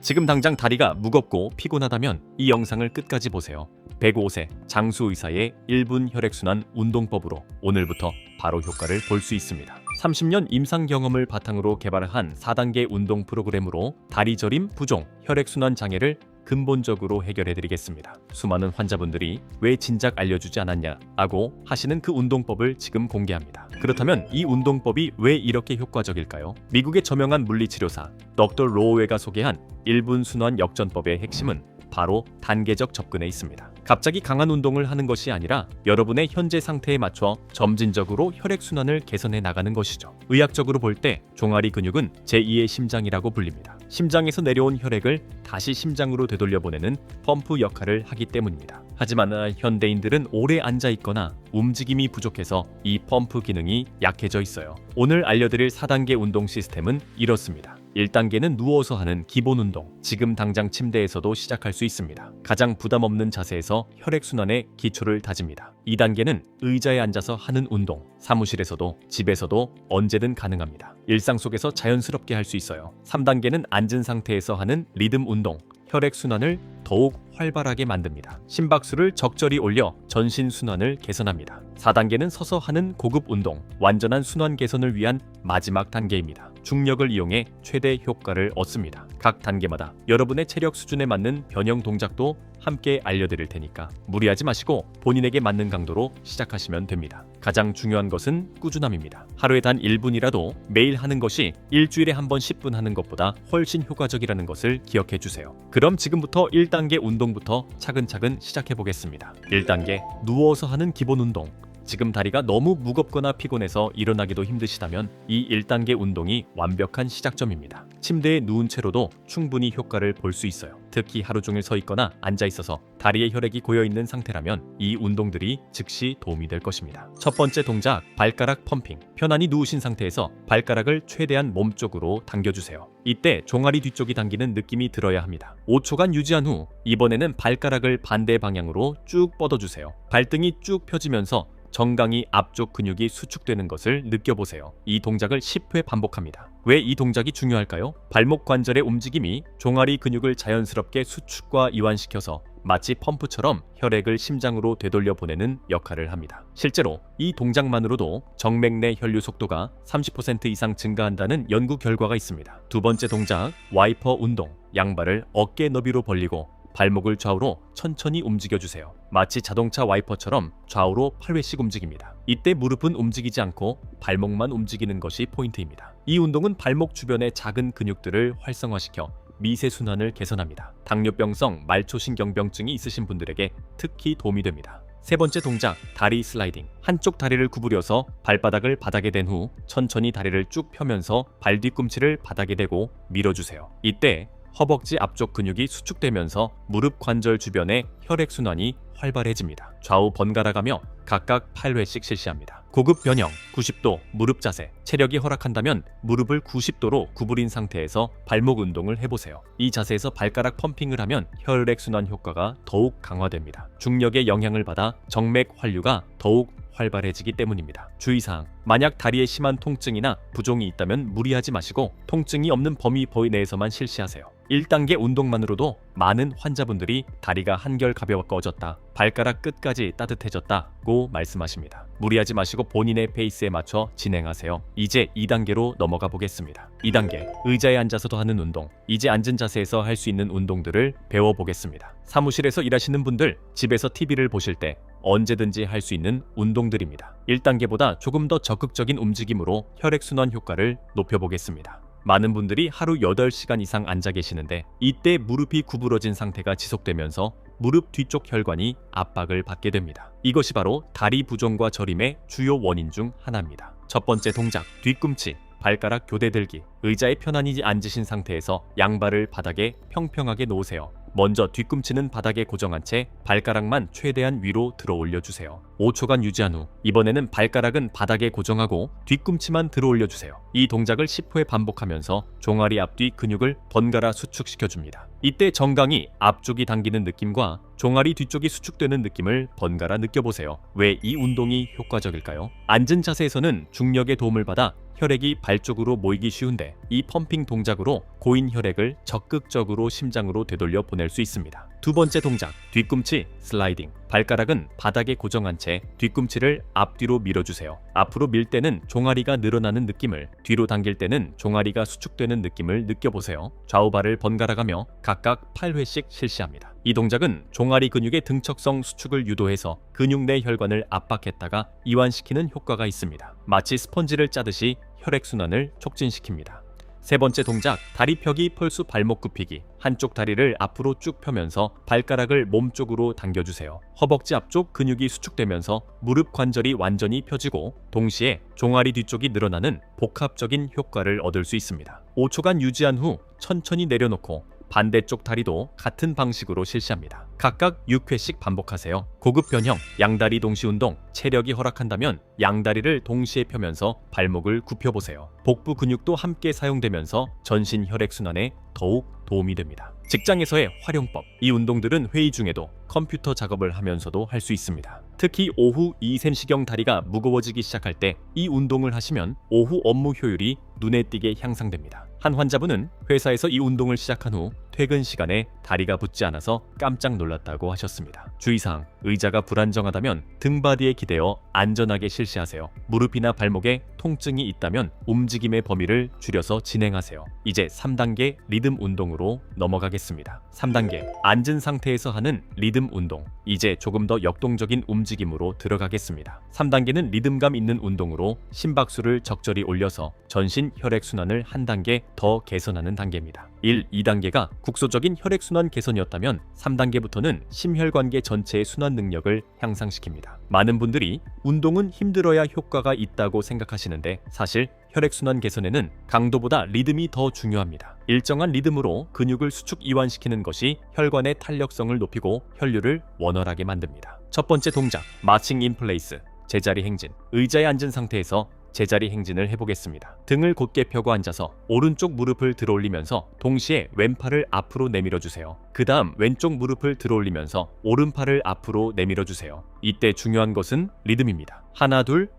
지금 당장 다리가 무겁고 피곤하다면 이 영상을 끝까지 보세요. 105세 장수 의사의 1분 혈액순환 운동법으로 오늘부터 바로 효과를 볼 수 있습니다. 30년 임상 경험을 바탕으로 개발한 4단계 운동 프로그램으로 다리 저림, 부종, 혈액순환 장애를 근본적으로 해결해드리겠습니다. 수많은 환자분들이 왜 진작 알려주지 않았냐 하고 하시는 그 운동법을 지금 공개합니다. 그렇다면 이 운동법이 왜 이렇게 효과적일까요? 미국의 저명한 물리치료사 덕터 로우웨가 소개한 1분 순환 역전법의 핵심은 바로 단계적 접근에 있습니다. 갑자기 강한 운동을 하는 것이 아니라 여러분의 현재 상태에 맞춰 점진적으로 혈액순환을 개선해 나가는 것이죠. 의학적으로 볼 때 종아리 근육은 제2의 심장이라고 불립니다. 심장에서 내려온 혈액을 다시 심장으로 되돌려 보내는 펌프 역할을 하기 때문입니다. 하지만 현대인들은 오래 앉아 있거나 움직임이 부족해서 이 펌프 기능이 약해져 있어요. 오늘 알려드릴 4단계 운동 시스템은 이렇습니다. 1단계는 누워서 하는 기본 운동. 지금 당장 침대에서도 시작할 수 있습니다. 가장 부담 없는 자세에서 혈액순환의 기초를 다집니다. 2단계는 의자에 앉아서 하는 운동. 사무실에서도 집에서도 언제든 가능합니다. 일상 속에서 자연스럽게 할 수 있어요. 3단계는 앉은 상태에서 하는 리듬 운동. 혈액순환을 더욱 활발하게 만듭니다. 심박수를 적절히 올려 전신 순환을 개선합니다. 4단계는 서서 하는 고급 운동, 완전한 순환 개선을 위한 마지막 단계입니다. 중력을 이용해 최대 효과를 얻습니다. 각 단계마다 여러분의 체력 수준에 맞는 변형 동작도 함께 알려드릴 테니까 무리하지 마시고 본인에게 맞는 강도로 시작하시면 됩니다. 가장 중요한 것은 꾸준함입니다. 하루에 단 1분이라도 매일 하는 것이 일주일에 한 번 10분 하는 것보다 훨씬 효과적이라는 것을 기억해 주세요. 그럼 지금부터 1단계 운동부터 차근차근 시작해 보겠습니다. 1단계 누워서 하는 기본 운동. 지금 다리가 너무 무겁거나 피곤해서 일어나기도 힘드시다면 이 1단계 운동이 완벽한 시작점입니다. 침대에 누운 채로도 충분히 효과를 볼 수 있어요. 특히 하루 종일 서 있거나 앉아 있어서 다리에 혈액이 고여 있는 상태라면 이 운동들이 즉시 도움이 될 것입니다. 첫 번째 동작, 발가락 펌핑. 편안히 누우신 상태에서 발가락을 최대한 몸쪽으로 당겨주세요. 이때 종아리 뒤쪽이 당기는 느낌이 들어야 합니다. 5초간 유지한 후 이번에는 발가락을 반대 방향으로 쭉 뻗어주세요. 발등이 쭉 펴지면서 정강이 앞쪽 근육이 수축되는 것을 느껴보세요. 이 동작을 10회 반복합니다. 왜 이 동작이 중요할까요? 발목 관절의 움직임이 종아리 근육을 자연스럽게 수축과 이완시켜서 마치 펌프처럼 혈액을 심장으로 되돌려 보내는 역할을 합니다. 실제로 이 동작만으로도 정맥 내 혈류 속도가 30% 이상 증가한다는 연구 결과가 있습니다. 두 번째 동작, 와이퍼 운동. 양발을 어깨 너비로 벌리고 발목을 좌우로 천천히 움직여주세요. 마치 자동차 와이퍼처럼 좌우로 8회씩 움직입니다. 이때 무릎은 움직이지 않고 발목만 움직이는 것이 포인트입니다. 이 운동은 발목 주변의 작은 근육들을 활성화시켜 미세순환을 개선합니다. 당뇨병성 말초신경병증이 있으신 분들에게 특히 도움이 됩니다. 세 번째 동작, 다리 슬라이딩. 한쪽 다리를 구부려서 발바닥을 바닥에 댄 후 천천히 다리를 쭉 펴면서 발 뒤꿈치를 바닥에 대고 밀어주세요. 이때 허벅지 앞쪽 근육이 수축되면서 무릎 관절 주변의 혈액순환이 활발해집니다. 좌우 번갈아가며 각각 8회씩 실시합니다. 고급 변형, 90도 무릎 자세. 체력이 허락한다면 무릎을 90도로 구부린 상태에서 발목 운동을 해보세요. 이 자세에서 발가락 펌핑을 하면 혈액순환 효과가 더욱 강화됩니다. 중력의 영향을 받아 정맥 환류가 더욱 활발해지기 때문입니다. 주의사항, 만약 다리에 심한 통증이나 부종이 있다면 무리하지 마시고 통증이 없는 범위 내에서만 실시하세요. 1단계 운동만으로도 많은 환자분들이 다리가 한결 가벼워졌다, 발가락 끝까지 따뜻해졌다고 말씀하십니다. 무리하지 마시고 본인의 페이스에 맞춰 진행하세요. 이제 2단계로 넘어가 보겠습니다. 2단계, 의자에 앉아서도 하는 운동. 이제 앉은 자세에서 할 수 있는 운동들을 배워보겠습니다. 사무실에서 일하시는 분들, 집에서 TV를 보실 때 언제든지 할 수 있는 운동들입니다. 1단계보다 조금 더 적극적인 움직임으로 혈액순환 효과를 높여보겠습니다. 많은 분들이 하루 8시간 이상 앉아 계시는데 이때 무릎이 구부러진 상태가 지속되면서 무릎 뒤쪽 혈관이 압박을 받게 됩니다. 이것이 바로 다리 부종과 저림의 주요 원인 중 하나입니다. 첫 번째 동작, 뒤꿈치. 발가락 교대 들기. 의자에 편안히 앉으신 상태에서 양발을 바닥에 평평하게 놓으세요. 먼저 뒤꿈치는 바닥에 고정한 채 발가락만 최대한 위로 들어 올려주세요. 5초간 유지한 후 이번에는 발가락은 바닥에 고정하고 뒤꿈치만 들어 올려주세요. 이 동작을 10회 반복하면서 종아리 앞뒤 근육을 번갈아 수축시켜줍니다. 이때 정강이 앞쪽이 당기는 느낌과 종아리 뒤쪽이 수축되는 느낌을 번갈아 느껴보세요. 왜 이 운동이 효과적일까요? 앉은 자세에서는 중력의 도움을 받아 혈액이 발 쪽으로 모이기 쉬운데 이 펌핑 동작으로 고인 혈액을 적극적으로 심장으로 되돌려 보낼 수 있습니다. 두 번째 동작, 뒤꿈치 슬라이딩. 발가락은 바닥에 고정한 채 뒤꿈치를 앞뒤로 밀어주세요. 앞으로 밀 때는 종아리가 늘어나는 느낌을, 뒤로 당길 때는 종아리가 수축되는 느낌을 느껴보세요. 좌우 발을 번갈아가며 각각 8회씩 실시합니다. 이 동작은 종아리 근육의 등척성 수축을 유도해서 근육 내 혈관을 압박했다가 이완시키는 효과가 있습니다. 마치 스펀지를 짜듯이 혈액순환을 촉진시킵니다. 세 번째 동작, 다리 펴기 펄수 발목 굽히기. 한쪽 다리를 앞으로 쭉 펴면서 발가락을 몸쪽으로 당겨주세요. 허벅지 앞쪽 근육이 수축되면서 무릎 관절이 완전히 펴지고 동시에 종아리 뒤쪽이 늘어나는 복합적인 효과를 얻을 수 있습니다. 5초간 유지한 후 천천히 내려놓고 반대쪽 다리도 같은 방식으로 실시합니다. 각각 6회씩 반복하세요. 고급 변형, 양다리 동시 운동. 체력이 허락한다면 양다리를 동시에 펴면서 발목을 굽혀보세요. 복부 근육도 함께 사용되면서 전신 혈액순환에 더욱 도움이 됩니다. 직장에서의 활용법. 이 운동들은 회의 중에도 컴퓨터 작업을 하면서도 할 수 있습니다. 특히 오후 이샘시경 다리가 무거워지기 시작할 때 이 운동을 하시면 오후 업무 효율이 눈에 띄게 향상됩니다. 한 환자분은 회사에서 이 운동을 시작한 후 퇴근 시간에 다리가 붙지 않아서 깜짝 놀랐다고 하셨습니다. 주의사항, 의자가 불안정하다면 등받이에 기대어 안전하게 실시하세요. 무릎이나 발목에 통증이 있다면 움직임의 범위를 줄여서 진행하세요. 이제 3단계 리듬 운동으로 넘어가겠습니다. 3단계, 앉은 상태에서 하는 리듬 운동. 이제 조금 더 역동적인 움직임으로 들어가겠습니다. 3단계는 리듬감 있는 운동으로 심박수를 적절히 올려서 전신 혈액순환을 한 단계 더 개선하는 단계입니다. 1, 2단계가 국소적인 혈액순환 개선이었다면 3단계부터는 심혈관계 전체의 순환 능력을 향상시킵니다. 많은 분들이 운동은 힘들어야 효과가 있다고 생각하시는데 사실 혈액순환 개선에는 강도보다 리듬이 더 중요합니다. 일정한 리듬으로 근육을 수축 이완시키는 것이 혈관의 탄력성을 높이고 혈류를 원활하게 만듭니다. 첫 번째 동작, 마칭 인 플레이스. 제자리 행진. 의자에 앉은 상태에서 제자리 행진을 해보겠습니다. 등을 곧게 펴고 앉아서 오른쪽 무릎을 들어올리면서 동시에 왼팔을 앞으로 내밀어주세요. 그 다음 왼쪽 무릎을 들어올리면서 오른팔을 앞으로 내밀어주세요. 이때 중요한 것은 리듬입니다. 하나 둘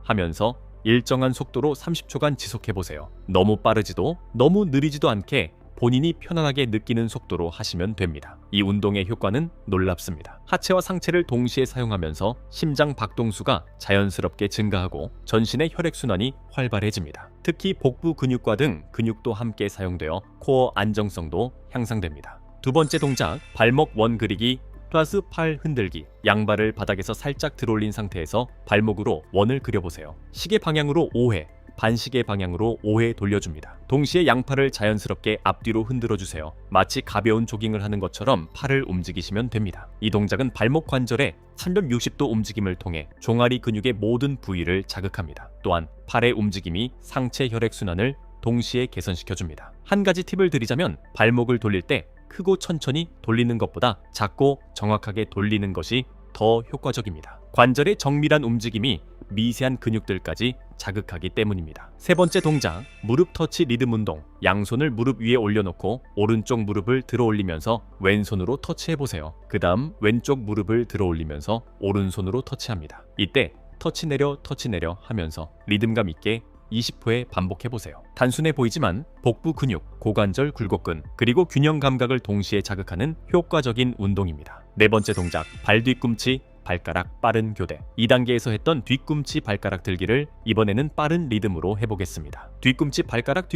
하면서 일정한 속도로 30초간 지속해보세요. 너무 빠르지도 너무 느리지도 않게 본인이 편안하게 느끼는 속도로 하시면 됩니다. 이 운동의 효과는 놀랍습니다. 하체와 상체를 동시에 사용하면서 심장 박동수가 자연스럽게 증가하고 전신의 혈액순환이 활발해집니다. 특히 복부 근육과 등 근육도 함께 사용되어 코어 안정성도 향상됩니다. 두 번째 동작, 발목 원 그리기 플러스 팔 흔들기. 양발을 바닥에서 살짝 들어올린 상태에서 발목으로 원을 그려보세요. 시계 방향으로 5회, 반시계 방향으로 5회 돌려줍니다. 동시에 양팔을 자연스럽게 앞뒤로 흔들어주세요. 마치 가벼운 조깅을 하는 것처럼 팔을 움직이시면 됩니다. 이 동작은 발목 관절의 360도 움직임을 통해 종아리 근육의 모든 부위를 자극합니다. 또한 팔의 움직임이 상체 혈액순환을 동시에 개선시켜줍니다. 한 가지 팁을 드리자면 발목을 돌릴 때 크고 천천히 돌리는 것보다 작고 정확하게 돌리는 것이 더 효과적입니다. 관절의 정밀한 움직임이 미세한 근육들까지 자극하기 때문입니다. 세 번째 동작, 무릎 터치 리듬 운동. 양손을 무릎 위에 올려놓고 오른쪽 무릎을 들어올리면서 왼손으로 터치해보세요. 그 다음 왼쪽 무릎을 들어올리면서 오른손으로 터치합니다. 이때 터치 내려 하면서 리듬감 있게 20회 반복해보세요. 단순해 보이지만 복부 근육, 고관절 굴곡근, 그리고 균형 감각을 동시에 자극하는 효과적인 운동입니다. 네 번째 동작, 발 뒤꿈치 발가락 빠른 교대. 2단계에서 했던 뒤꿈치 발가락 들기를 이번에는 빠른 리듬으로 해보겠습니다. 뒤꿈치 발가락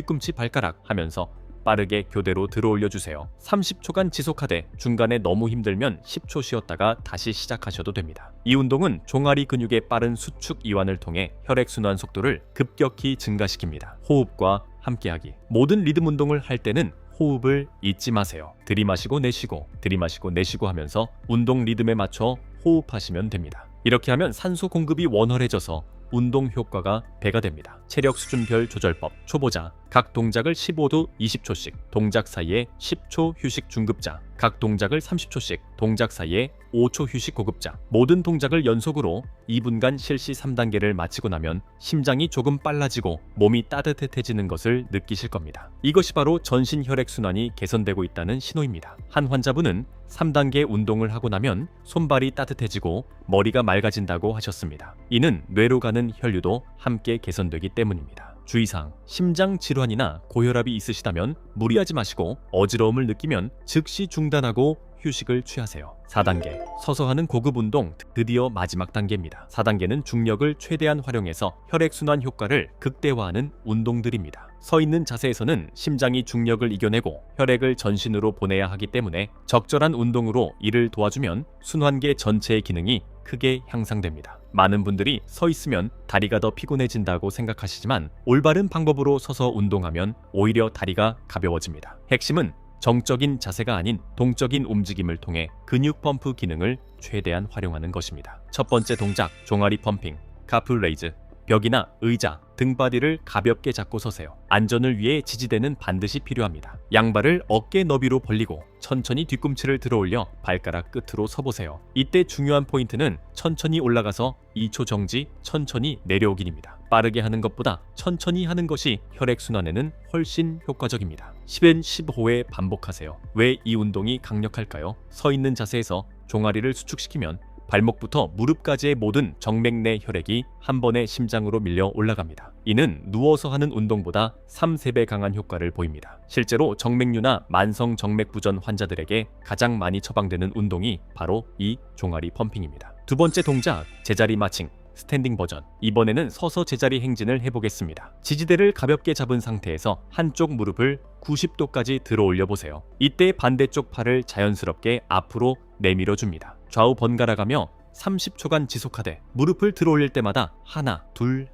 하면서 빠르게 교대로 들어올려주세요. 30초간 지속하되 중간에 너무 힘들면 10초 쉬었다가 다시 시작하셔도 됩니다. 이 운동은 종아리 근육의 빠른 수축 이완을 통해 혈액순환 속도를 급격히 증가시킵니다. 호흡과 함께하기. 모든 리듬 운동을 할 때는 호흡을 잊지 마세요. 들이마시고 내쉬고 하면서 운동 리듬에 맞춰 호흡하시면 됩니다. 이렇게 하면 산소 공급이 원활해져서 운동 효과가 배가 됩니다. 체력 수준별 조절법. 초보자, 각 동작을 15도 20초씩, 동작 사이에 10초 휴식 중급자, 각 동작을 30초씩, 동작 사이에 5초 휴식 고급자. 모든 동작을 연속으로 2분간 실시 3단계를 마치고 나면 심장이 조금 빨라지고 몸이 따뜻해지는 것을 느끼실 겁니다. 이것이 바로 전신 혈액순환이 개선되고 있다는 신호입니다. 한 환자분은 3단계 운동을 하고 나면 손발이 따뜻해지고 머리가 맑아진다고 하셨습니다. 이는 뇌로 가는 혈류도 함께 개선되기 때문입니다. 주의사항, 심장 질환이나 고혈압이 있으시다면 무리하지 마시고 어지러움을 느끼면 즉시 중단하고 휴식을 취하세요. 4단계, 서서 하는 고급 운동, 드디어 마지막 단계입니다. 4단계는 중력을 최대한 활용해서 혈액순환 효과를 극대화하는 운동들입니다. 서 있는 자세에서는 심장이 중력을 이겨내고 혈액을 전신으로 보내야 하기 때문에 적절한 운동으로 이를 도와주면 순환계 전체의 기능이 크게 향상됩니다. 많은 분들이 서 있으면 다리가 더 피곤해진다고 생각하시지만 올바른 방법으로 서서 운동하면 오히려 다리가 가벼워집니다. 핵심은 정적인 자세가 아닌 동적인 움직임을 통해 근육 펌프 기능을 최대한 활용하는 것입니다. 첫 번째 동작, 종아리 펌핑, 카프 레이즈. 벽이나 의자, 등바디를 가볍게 잡고 서세요. 안전을 위해 지지대는 반드시 필요합니다. 양발을 어깨 너비로 벌리고 천천히 뒤꿈치를 들어올려 발가락 끝으로 서보세요. 이때 중요한 포인트는 천천히 올라가서 2초 정지, 천천히 내려오기입니다. 빠르게 하는 것보다 천천히 하는 것이 혈액순환에는 훨씬 효과적입니다. 10엔 15회 반복하세요. 왜 이 운동이 강력할까요? 서 있는 자세에서 종아리를 수축시키면 발목부터 무릎까지의 모든 정맥 내 혈액이 한 번에 심장으로 밀려 올라갑니다. 이는 누워서 하는 운동보다 3~4배 강한 효과를 보입니다. 실제로 정맥류나 만성 정맥부전 환자들에게 가장 많이 처방되는 운동이 바로 이 종아리 펌핑입니다. 두 번째 동작, 제자리 마칭. 스탠딩 버전. 이번에는 서서 제자리 행진을 해보겠습니다. 지지대를 가볍게 잡은 상태에서 한쪽 무릎을 90도까지 들어 올려보세요. 이때 반대쪽 팔을 자연스럽게 앞으로 내밀어 줍니다. 좌우 번갈아가며 30초간 지속하되 무릎을 들어 올릴 때마다 하나, 둘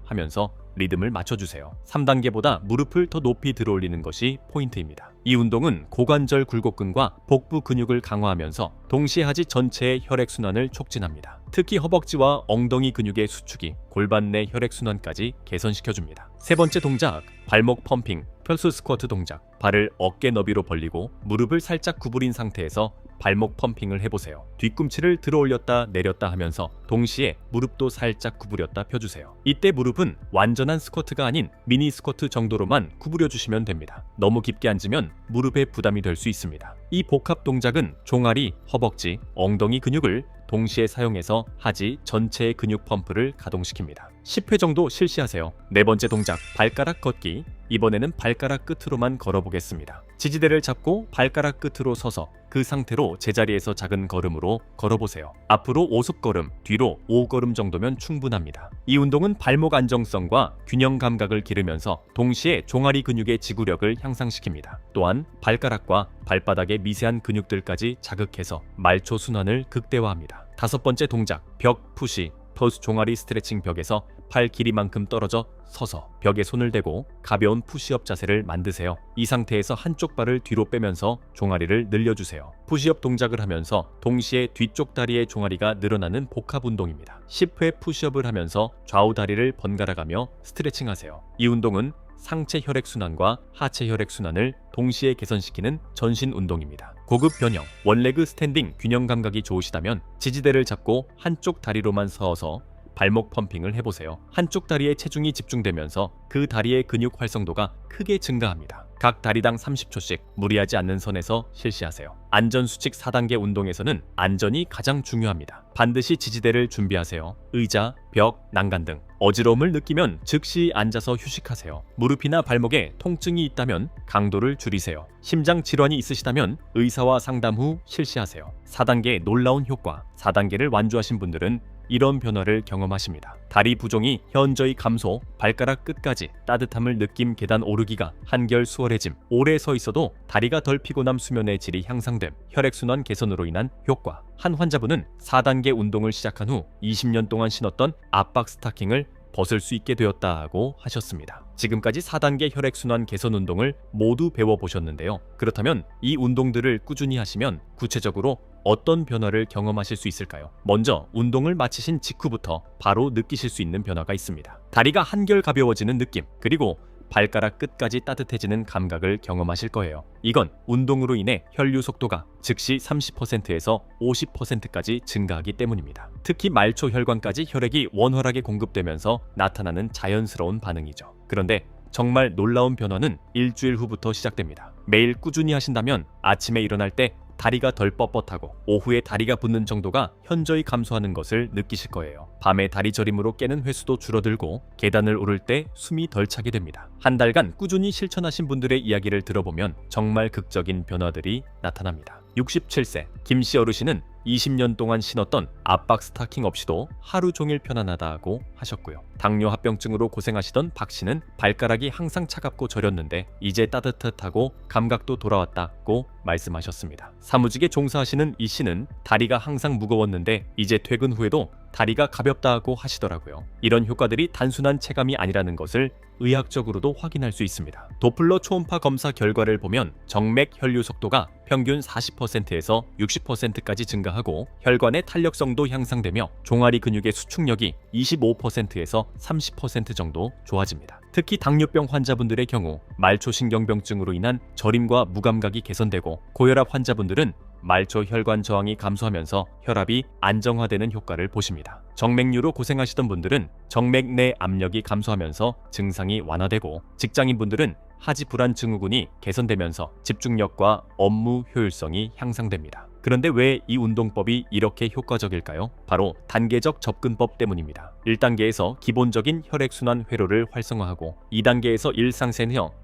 하면서 리듬을 맞춰주세요. 3단계보다 무릎을 더 높이 들어 올리는 것이 포인트입니다. 이 운동은 고관절 굴곡근과 복부 근육을 강화하면서 동시에 하지 전체의 혈액순환을 촉진합니다. 특히 허벅지와 엉덩이 근육의 수축이 골반 내 혈액순환까지 개선시켜줍니다. 세 번째 동작, 발목 펌핑, 펄스 스쿼트 동작. 발을 어깨 너비로 벌리고 무릎을 살짝 구부린 상태에서 발목 펌핑을 해보세요. 뒤꿈치를 들어 올렸다 내렸다 하면서 동시에 무릎도 살짝 구부렸다 펴주세요. 이때 무릎은 완전한 스쿼트가 아닌 미니 스쿼트 정도로만 구부려주시면 됩니다. 너무 깊게 앉으면 무릎에 부담이 될 수 있습니다. 이 복합 동작은 종아리, 허벅지, 엉덩이 근육을 동시에 사용해서 하지 전체의 근육 펌프를 가동시킵니다. 10회 정도 실시하세요. 네 번째 동작, 발가락 걷기. 이번에는 발가락 끝으로만 걸어보겠습니다. 지지대를 잡고 발가락 끝으로 서서 그 상태로 제자리에서 작은 걸음으로 걸어보세요. 앞으로 5습걸음, 뒤로 5걸음 정도면 충분합니다. 이 운동은 발목 안정성과 균형 감각을 기르면서 동시에 종아리 근육의 지구력을 향상시킵니다. 또한 발가락과 발바닥의 미세한 근육들까지 자극해서 말초 순환을 극대화합니다. 다섯 번째 동작, 벽 푸시. 퍼스 종아리 스트레칭. 벽에서 팔 길이만큼 떨어져 서서 벽에 손을 대고 가벼운 푸시업 자세를 만드세요. 이 상태에서 한쪽 발을 뒤로 빼면서 종아리를 늘려주세요. 푸시업 동작을 하면서 동시에 뒤쪽 다리의 종아리가 늘어나는 복합 운동입니다. 10회 푸시업을 하면서 좌우 다리를 번갈아가며 스트레칭하세요. 이 운동은 상체 혈액순환과 하체 혈액순환을 동시에 개선시키는 전신 운동입니다. 고급 변형, 원레그 스탠딩. 균형 감각이 좋으시다면 지지대를 잡고 한쪽 다리로만 서서 발목 펌핑을 해보세요. 한쪽 다리에 체중이 집중되면서 그 다리의 근육 활성도가 크게 증가합니다. 각 다리당 30초씩 무리하지 않는 선에서 실시하세요. 안전수칙 4단계 운동에서는 안전이 가장 중요합니다. 반드시 지지대를 준비하세요. 의자, 벽, 난간 등 어지러움을 느끼면 즉시 앉아서 휴식하세요. 무릎이나 발목에 통증이 있다면 강도를 줄이세요. 심장 질환이 있으시다면 의사와 상담 후 실시하세요. 4단계의 놀라운 효과. 4단계를 완주하신 분들은 이런 변화를 경험하십니다. 다리 부종이 현저히 감소, 발가락 끝까지 따뜻함을 느낌, 계단 오르기가 한결 수월해짐, 오래 서 있어도 다리가 덜 피곤함, 수면의 질이 향상됨, 혈액순환 개선으로 인한 효과. 한 환자분은 4단계 운동을 시작한 후 20년 동안 신었던 압박 스타킹을 벗을 수 있게 되었다고 하셨습니다. 지금까지 4단계 혈액순환 개선 운동을 모두 배워보셨는데요. 그렇다면 이 운동들을 꾸준히 하시면 구체적으로 어떤 변화를 경험하실 수 있을까요? 먼저 운동을 마치신 직후부터 바로 느끼실 수 있는 변화가 있습니다. 다리가 한결 가벼워지는 느낌, 그리고 발가락 끝까지 따뜻해지는 감각을 경험하실 거예요. 이건 운동으로 인해 혈류 속도가 즉시 30%에서 50%까지 증가하기 때문입니다. 특히 말초 혈관까지 혈액이 원활하게 공급되면서 나타나는 자연스러운 반응이죠. 그런데 정말 놀라운 변화는 일주일 후부터 시작됩니다. 매일 꾸준히 하신다면 아침에 일어날 때 다리가 덜 뻣뻣하고 오후에 다리가 붓는 정도가 현저히 감소하는 것을 느끼실 거예요. 밤에 다리 저림으로 깨는 횟수도 줄어들고 계단을 오를 때 숨이 덜 차게 됩니다. 한 달간 꾸준히 실천하신 분들의 이야기를 들어보면 정말 극적인 변화들이 나타납니다. 67세 김씨 어르신은 20년 동안 신었던 압박 스타킹 없이도 하루 종일 편안하다고 하셨고요. 당뇨 합병증으로 고생하시던 박 씨는 발가락이 항상 차갑고 저렸는데 이제 따뜻하고 감각도 돌아왔다고 말씀하셨습니다. 사무직에 종사하시는 이 씨는 다리가 항상 무거웠는데 이제 퇴근 후에도 다리가 가볍다고 하시더라고요. 이런 효과들이 단순한 체감이 아니라는 것을 의학적으로도 확인할 수 있습니다. 도플러 초음파 검사 결과를 보면 정맥 혈류 속도가 평균 40%에서 60%까지 증가하고 혈관의 탄력성도 향상되며 종아리 근육의 수축력이 25%에서 30% 정도 좋아집니다. 특히 당뇨병 환자분들의 경우 말초신경병증으로 인한 저림과 무감각이 개선되고 고혈압 환자분들은 말초 혈관 저항이 감소하면서 혈압이 안정화되는 효과를 보십니다. 정맥류로 고생하시던 분들은 정맥 내 압력이 감소하면서 증상이 완화되고 직장인분들은 하지 불안 증후군이 개선되면서 집중력과 업무 효율성이 향상됩니다. 그런데 왜 이 운동법이 이렇게 효과적일까요? 바로 단계적 접근법 때문입니다. 1단계에서 기본적인 혈액순환 회로를 활성화하고 2단계에서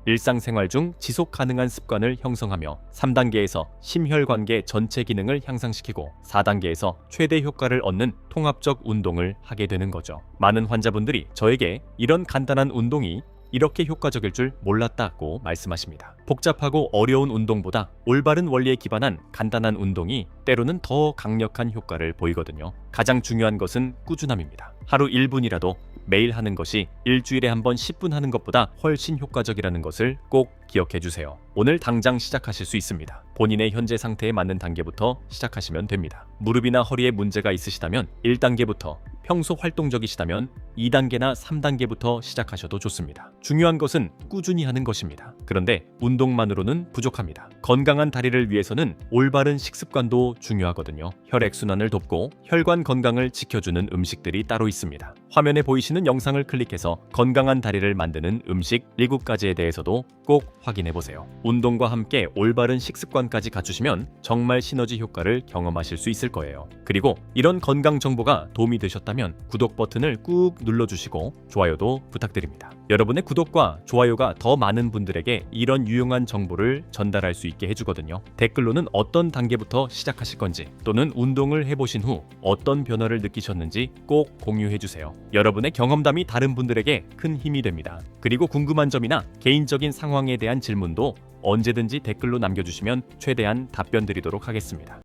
일상생활 중 지속 가능한 습관을 형성하며 3단계에서 심혈관계 전체 기능을 향상시키고 4단계에서 최대 효과를 얻는 통합적 운동을 하게 되는 거죠. 많은 환자분들이 저에게 이런 간단한 운동이 이렇게 효과적일 줄 몰랐다고 말씀하십니다. 복잡하고 어려운 운동보다 올바른 원리에 기반한 간단한 운동이 때로는 더 강력한 효과를 보이거든요. 가장 중요한 것은 꾸준함입니다. 하루 1분이라도 매일 하는 것이 일주일에 한 번 10분 하는 것보다 훨씬 효과적이라는 것을 꼭 기억해 주세요. 오늘 당장 시작하실 수 있습니다. 본인의 현재 상태에 맞는 단계부터 시작하시면 됩니다. 무릎이나 허리에 문제가 있으시다면 1단계부터, 평소 활동적이시다면 2단계나 3단계부터 시작하셔도 좋습니다. 중요한 것은 꾸준히 하는 것입니다. 그런데 운동만으로는 부족합니다. 건강한 다리를 위해서는 올바른 식습관도 중요하거든요. 혈액순환을 돕고 혈관 건강을 지켜주는 음식들이 따로 있습니다. 화면에 보이시는 영상을 클릭해서 건강한 다리를 만드는 음식 7가지에 대해서도 꼭 확인해 보세요. 운동과 함께 올바른 식습관까지 갖추시면 정말 시너지 효과를 경험하실 수 있을 거예요. 그리고 이런 건강 정보가 도움이 되셨다면 구독 버튼을 꾹 눌러주시고 좋아요도 부탁드립니다. 여러분의 구독과 좋아요가 더 많은 분들에게 이런 유용한 정보를 전달할 수 있게 해주거든요. 댓글로는 어떤 단계부터 시작하실 건지 또는 운동을 해보신 후 어떤 변화를 느끼셨는지 꼭 공유해주세요. 여러분의 경험담이 다른 분들에게 큰 힘이 됩니다. 그리고 궁금한 점이나 개인적인 상황에 대한 질문도 언제든지 댓글로 남겨주시면 최대한 답변 드리도록 하겠습니다.